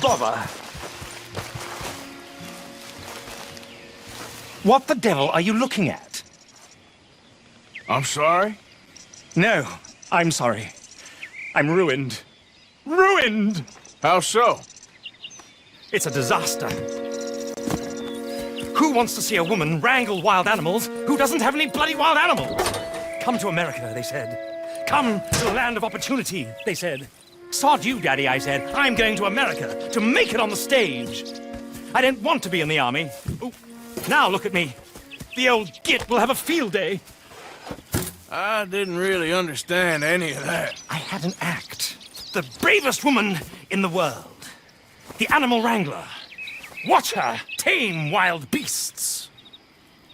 bother. What the devil are you looking at? I'm sorry? No, I'm sorry. I'm ruined. Ruined! How so? It's a disaster. Who wants to see a woman wrangle wild animals who doesn't have any bloody wild animals? Come to America, they said. Come to the land of opportunity, they said. Sod you, Daddy, I said. I'm going to America to make it on the stage. I didn't want to be in the army. Ooh. Now look at me. The old git will have a field day. I didn't really understand any of that. I had an act. The bravest woman in the world. The animal wrangler. Watch her tame wild beasts.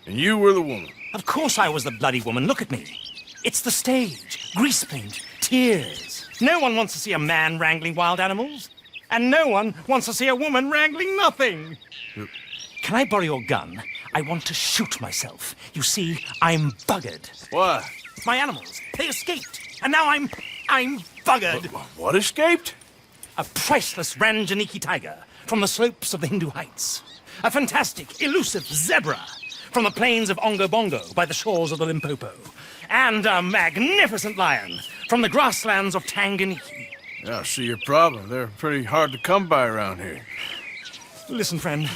And you were the woman. Of course I was the bloody woman. Look at me. It's the stage. Grease paint. Tears. No one wants to see a man wrangling wild animals. And no one wants to see a woman wrangling nothing. Can I borrow your gun? I want to shoot myself. You see, I'm buggered. What? My animals, they escaped. And now I'm buggered. What escaped? A priceless Ranjaniki tiger from the slopes of the Hindu Heights. A fantastic, elusive zebra from the plains of Ongo Bongo by the shores of the Limpopo. And a magnificent lion from the grasslands of Tanganyika. Yeah, I see your problem. They're pretty hard to come by around here. Listen, friend,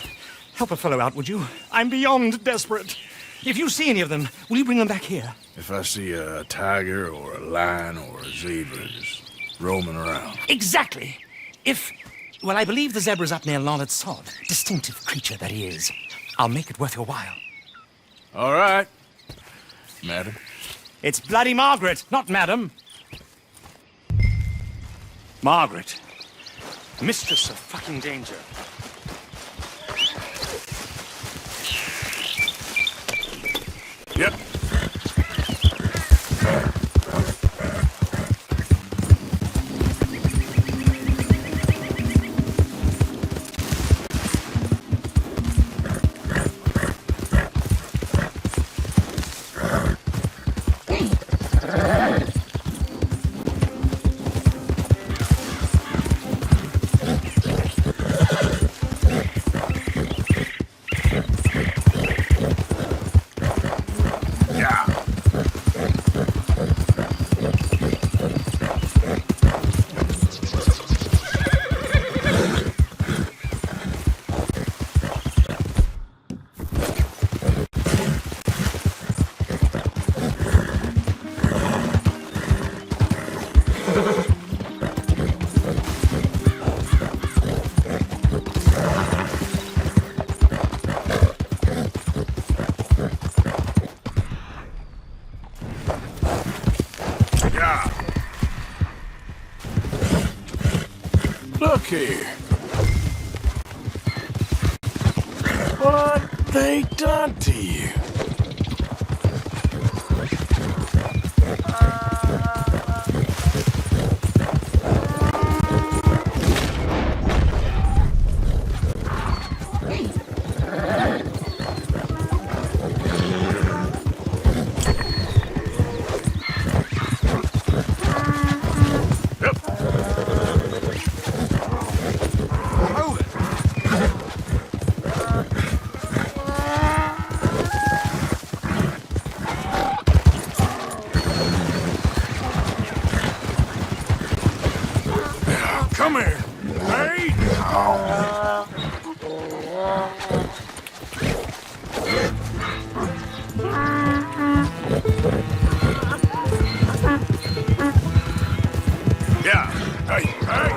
help a fellow out, would you? I'm beyond desperate. If you see any of them, will you bring them back here? If I see a tiger or a lion or a zebra just roaming around. Exactly. Well, I believe the zebra's up near Larned Sod. Distinctive creature that he is. I'll make it worth your while. All right, madam. It's bloody Margaret, not madam. Margaret. Mistress of fucking danger. Yep. Look here. What they done to you? Come here. Hey! Yeah. Hey, hey!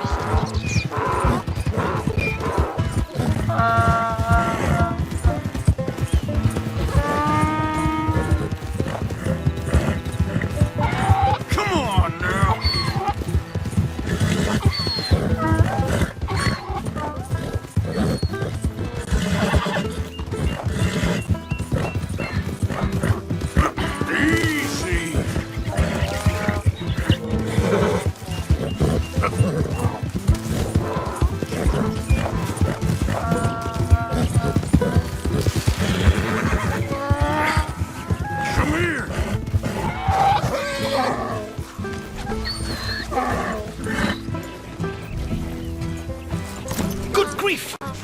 Come on now!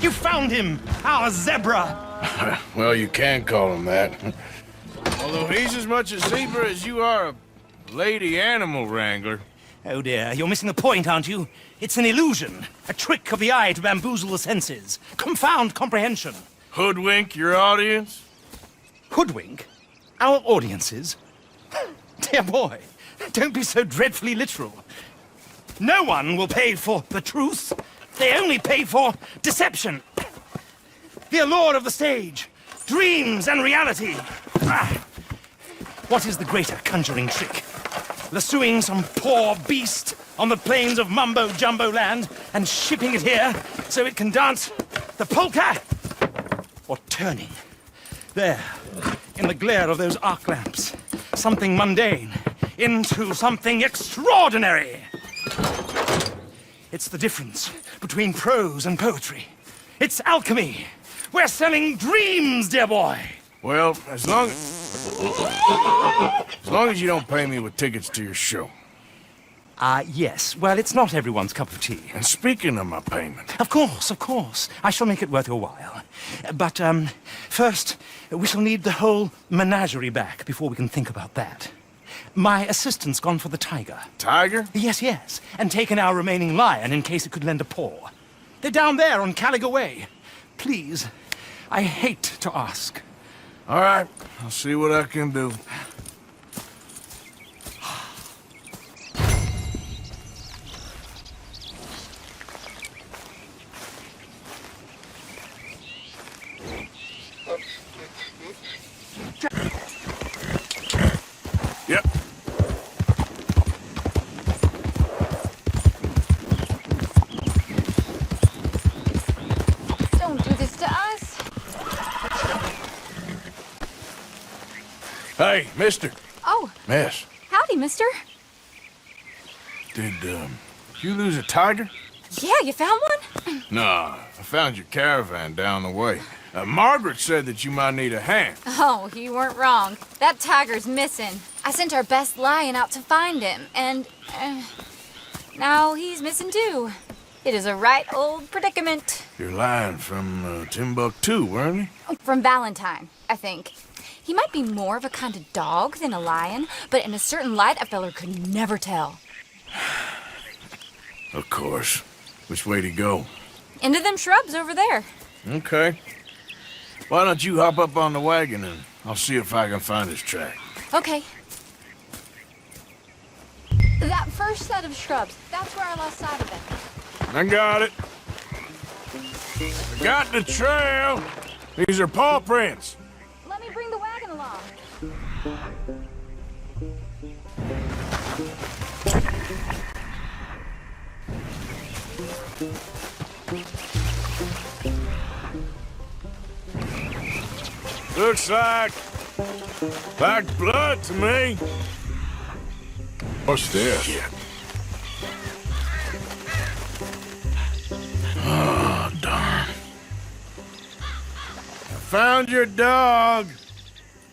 You found him! Our zebra! Well, you can call him that. Although he's as much a zebra as you are a lady animal wrangler. Oh dear, you're missing the point, aren't you? It's an illusion. A trick of the eye to bamboozle the senses. Confound comprehension. Hoodwink your audience? Hoodwink? Our audiences? Dear boy, don't be so dreadfully literal. No one will pay for the truth. They only pay for deception. The allure of the stage. Dreams and reality. Ah. What is the greater conjuring trick? Lassoing some poor beast on the plains of mumbo-jumbo land and shipping it here so it can dance the polka? Or turning, there, in the glare of those arc lamps, something mundane into something extraordinary? It's the difference between prose and poetry. It's alchemy. We're selling dreams, dear boy. Well, as long as you don't pay me with tickets to your show. Yes. Well, it's not everyone's cup of tea. And speaking of my payment... Of course, of course. I shall make it worth your while. But, first, we shall need the whole menagerie back before we can think about that. My assistant's gone for the tiger. Tiger? Yes, yes. And taken our remaining lion in case it could lend a paw. They're down there on Caliga Way. Please, I hate to ask. All right, I'll see what I can do. Yep. Don't do this to us. Hey, mister. Oh, Miss, howdy, mister. did, you lose a tiger? Yeah, you found one? Nah, I found your caravan down the way. Margaret said that you might need a hand. Oh, you weren't wrong. That tiger's missing. I sent our best lion out to find him, and now he's missing too. It is a right old predicament. You're lying from Timbuktu, weren't you? From Valentine, I think. He might be more of a kind of dog than a lion, but in a certain light, a feller could never tell. Of course. Which way to go? Into them shrubs over there. Okay. Why don't you hop up on the wagon and I'll see if I can find his track. Okay. That first set of shrubs, that's where I lost sight of it. I got it. I got the trail. These are paw prints. Let me bring the wagon along. Looks like blood to me. What's this? Yeah. Oh, darn. I found your dog.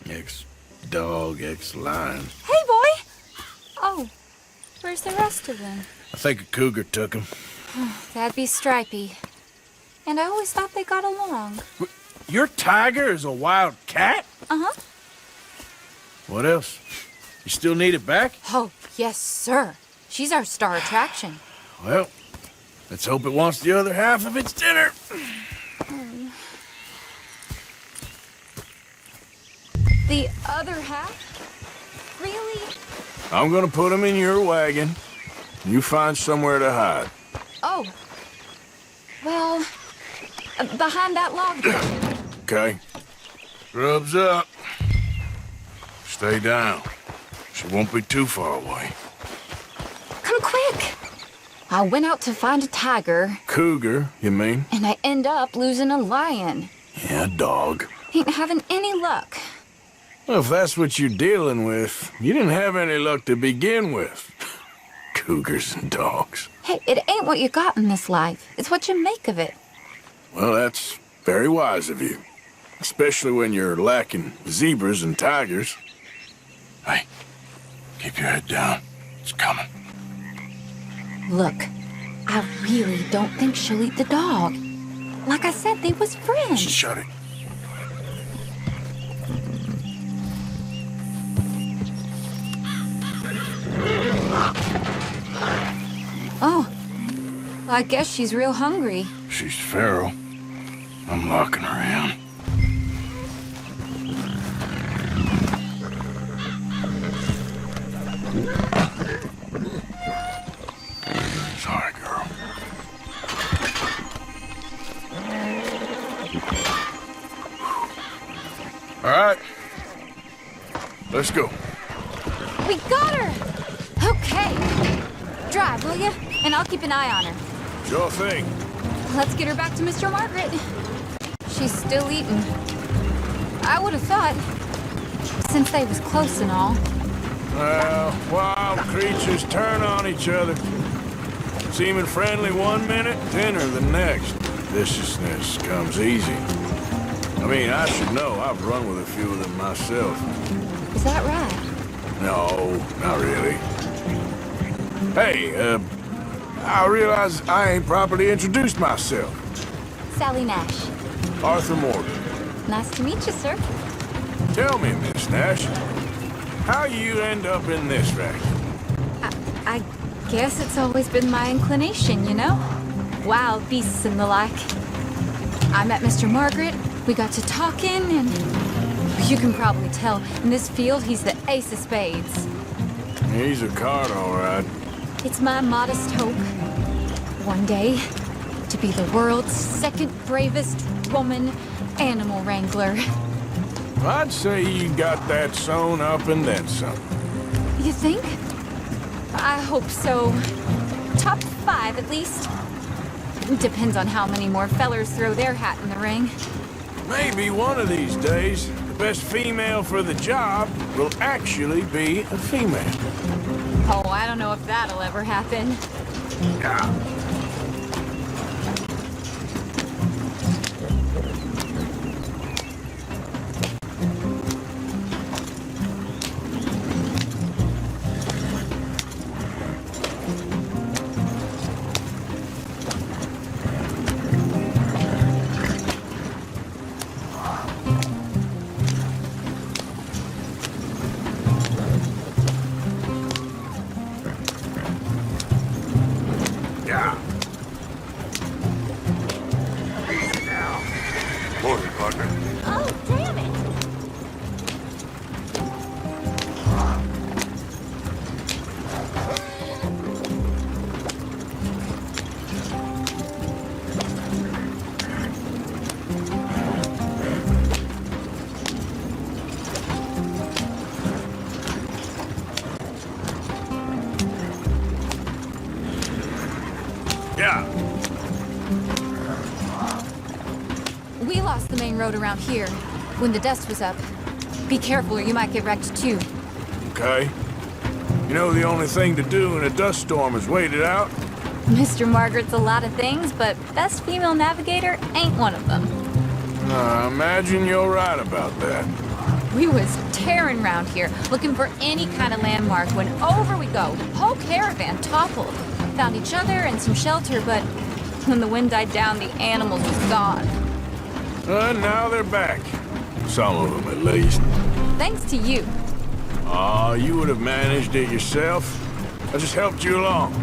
Ex-dog, ex-lion. Hey, boy! Oh, where's the rest of them? I think a cougar took him. That'd be Stripey. And I always thought they got along. Your tiger is a wild cat? Uh-huh. What else? You still need it back? Oh, yes, sir. She's our star attraction. Well, let's hope it wants the other half of its dinner. The other half? Really? I'm gonna put him in your wagon. You find somewhere to hide. Oh. Well, behind that log there. Okay. Rubs up. Stay down. She won't be too far away. Come quick! I went out to find a tiger, Cougar, you mean? and I end up losing a lion. Yeah, dog. Ain't having any luck. Well, if that's what you're dealing with, you didn't have any luck to begin with. Cougars and dogs. Hey, it ain't what you got in this life. It's what you make of it. Well, that's very wise of you. Especially when you're lacking zebras and tigers. Hey, keep your head down. It's coming. Look, I really don't think she'll eat the dog. Like I said, they was friends. Shut it. Oh, I guess she's real hungry. She's feral. I'm locking her in. Sorry, girl. All right. Let's go. We got her! Okay. Drive, will you? And I'll keep an eye on her. Sure thing. Let's get her back to Mr. Margaret. She's still eating. I would have thought, since they was close and all. Well, wild creatures turn on each other. Seeming friendly one minute, dinner the next. Viciousness comes easy. I mean, I should know. I've run with a few of them myself. Is that right? No, not really. Hey, I realize I ain't properly introduced myself. Sally Nash. Arthur Morgan. Nice to meet you, sir. Tell me, Miss Nash, how you end up in this wreck? I guess it's always been my inclination, you know? Wild beasts and the like. I met Mr. Margaret, we got to talking, and you can probably tell, in this field, he's the ace of spades. He's a card, all right. It's my modest hope, one day, to be the world's second bravest woman animal wrangler. I'd say you got that sewn up and then some. You think? I hope so. Top 5, at least. Depends on how many more fellers throw their hat in the ring. Maybe one of these days, the best female for the job will actually be a female. Oh, I don't know if that'll ever happen. Yeah. Morning, partner. Oh, damn it! Yeah. We lost the main road around here when the dust was up. Be careful or you might get wrecked too. Okay. You know the only thing to do in a dust storm is wait it out? Mr. Margaret's a lot of things, but best female navigator ain't one of them. I imagine you're right about that. We was tearing round here, looking for any kind of landmark when over we go. Whole caravan toppled. Found each other and some shelter, but when the wind died down, the animals was gone. Now they're back. Some of them, at least. Thanks to you. Aw, you would have managed it yourself. I just helped you along.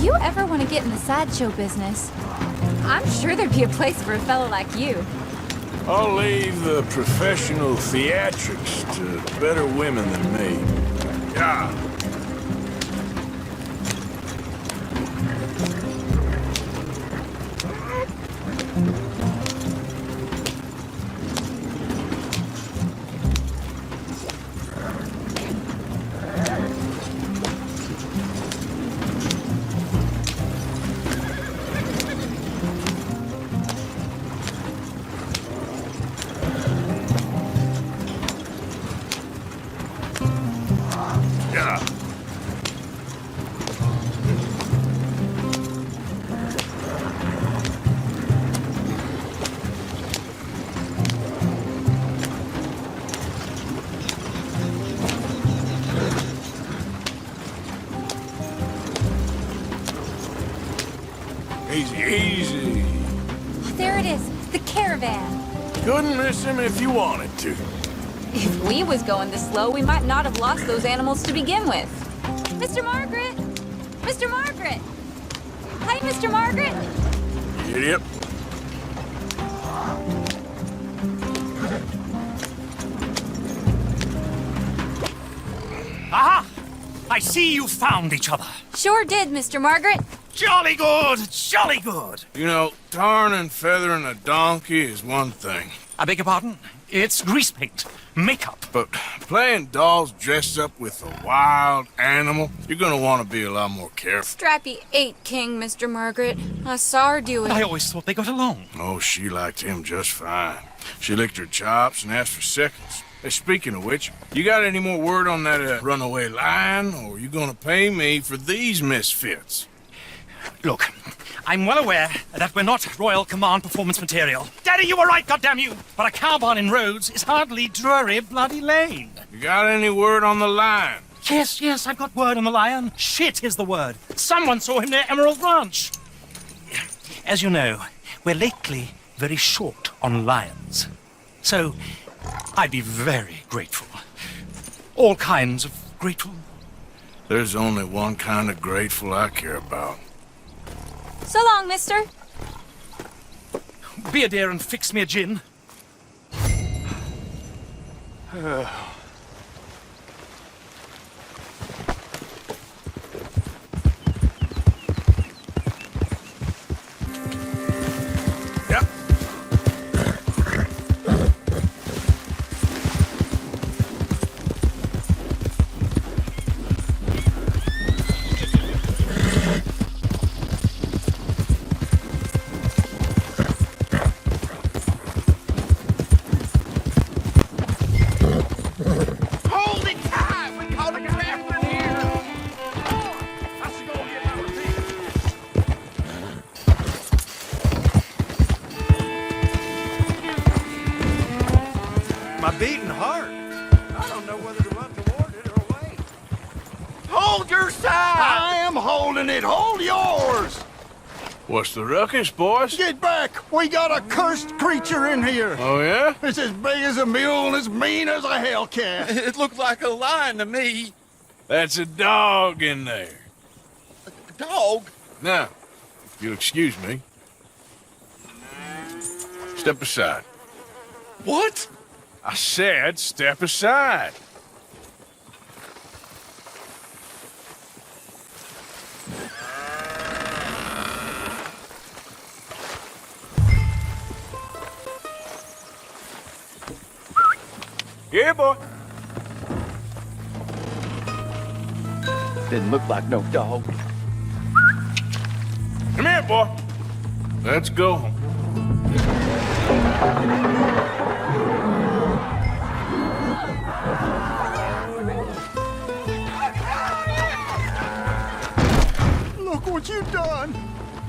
You ever want to get in the sideshow business? I'm sure there'd be a place for a fellow like you. I'll leave the professional theatrics to better women than me. Yeah. Yeah. Easy, easy. There There it is, the caravan. Couldn't miss him if you wanted to. If we was going this slow, we might not have lost those animals to begin with. Mr. Margaret! Mr. Margaret! Hi, Mr. Margaret! Yep. Aha! I see you found each other. Sure did, Mr. Margaret. Jolly good, jolly good. You know, tarring and feathering a donkey is one thing. I beg your pardon? It's grease paint, makeup. But playing dolls dressed up with a wild animal, you're gonna want to be a lot more careful. Strappy ate King, Mr. Margaret. I saw her do it. I always thought they got along. Oh, she liked him just fine. She licked her chops and asked for seconds. Hey, speaking of which, you got any more word on that runaway lion, or are you gonna pay me for these misfits? Look, I'm well aware that we're not Royal Command performance material. Daddy, you were right, goddamn you! But a cow barn in Rhodes is hardly Drury Bloody Lane. You got any word on the lion? Yes, I've got word on the lion. Shit is the word. Someone saw him near Emerald Ranch. As you know, we're lately very short on lions. So, I'd be very grateful. All kinds of grateful. There's only one kind of grateful I care about. So long, mister. Be a dear and fix me a gin. Yep. Hold it tight! We caught a crafter here! I should go get my revenge. My beating heart. I don't know whether to run toward it or away. Hold your side! I am holding it. Hold yours! What's the ruckus, boys? Get back! We got a cursed creature in here. Oh, yeah? It's as big as a mule and as mean as a hellcat. It looked like a lion to me. That's a dog in there. Dog? Now, if you'll excuse me. Step aside. What? I said step aside. Yeah, boy. Didn't look like no dog. Come here, boy. Let's go home. Look what you done!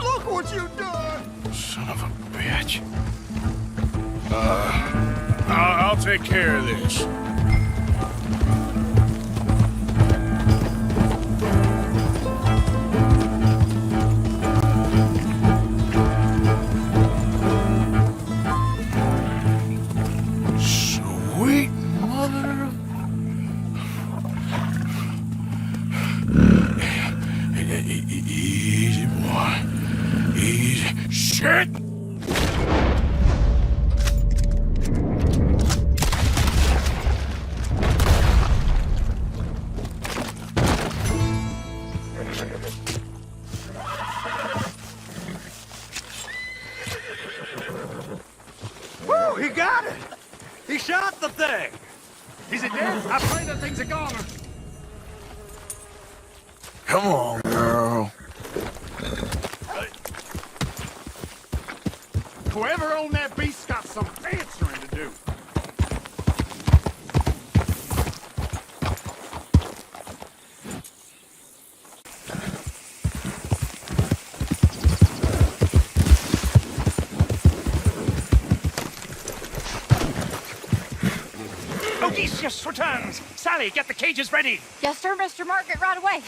Look what you done! Son of a bitch. I'll take care of this. Sweet mother. Easy, boy. Easy. Shit! Woo, he got it! He shot the thing! Is it dead? I pray the thing's a goner. Come on, girl. Whoever owned that beast's got some answering to do. Odysseus returns! Sally, get the cages ready! Yes, sir, Mr. Margaret, right away.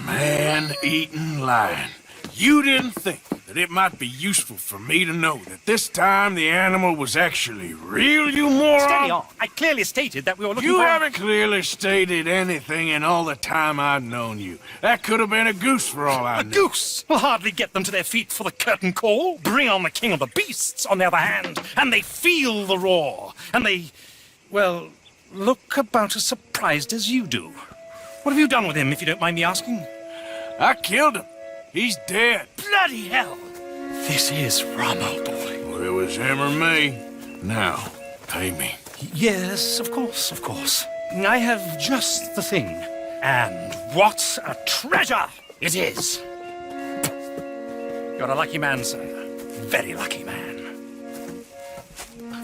Man-eating lion. You didn't think that it might be useful for me to know that this time the animal was actually real, you moron? Steady on. I clearly stated that we were looking You for... haven't clearly stated anything in all the time I've known you. That could have been a goose for all I A know. goose will hardly get them to their feet for the curtain call. Bring on the king of the beasts, on the other hand, and they feel the roar. And they, well, look about as surprised as you do. What have you done with him, if you don't mind me asking? I killed him. He's dead. Bloody hell! This is Rommel, boy. Well, it was him or me. Now, pay me. Yes, of course, of course. I have just the thing. And what a treasure it is! You're a lucky man, sir. Very lucky man.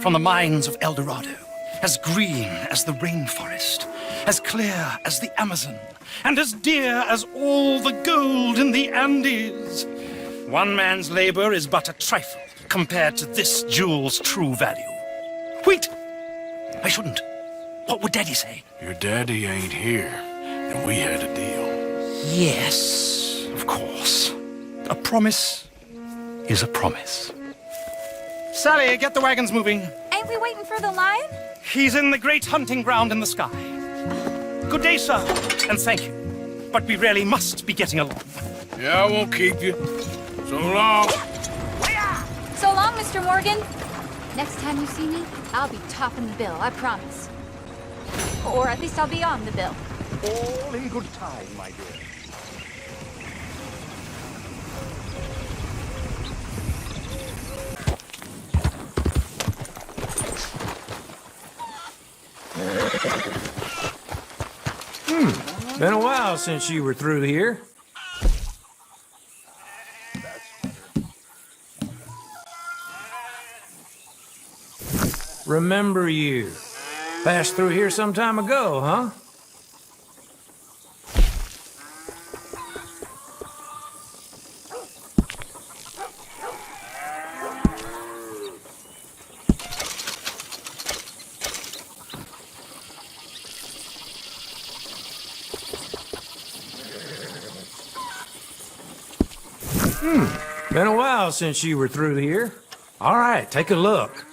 From the mines of El Dorado, as green as the rainforest, as clear as the Amazon, and as dear as all the gold in the Andes. One man's labor is but a trifle compared to this jewel's true value. Wait! I shouldn't. What would Daddy say? Your daddy ain't here, and we had a deal. Yes, of course. A promise is a promise. Sally, get the wagons moving. Ain't we waiting for the lion? He's in the great hunting ground in the sky. Good day, sir, and thank you. But we really must be getting along. Yeah, I won't keep you. So long. So long, Mr. Morgan. Next time you see me, I'll be topping the bill, I promise. Or at least I'll be on the bill. All in good time, my dear. Been a while since you were through here. Remember you. Passed through here some time ago, huh? Been a while since you were through here. All right, take a look.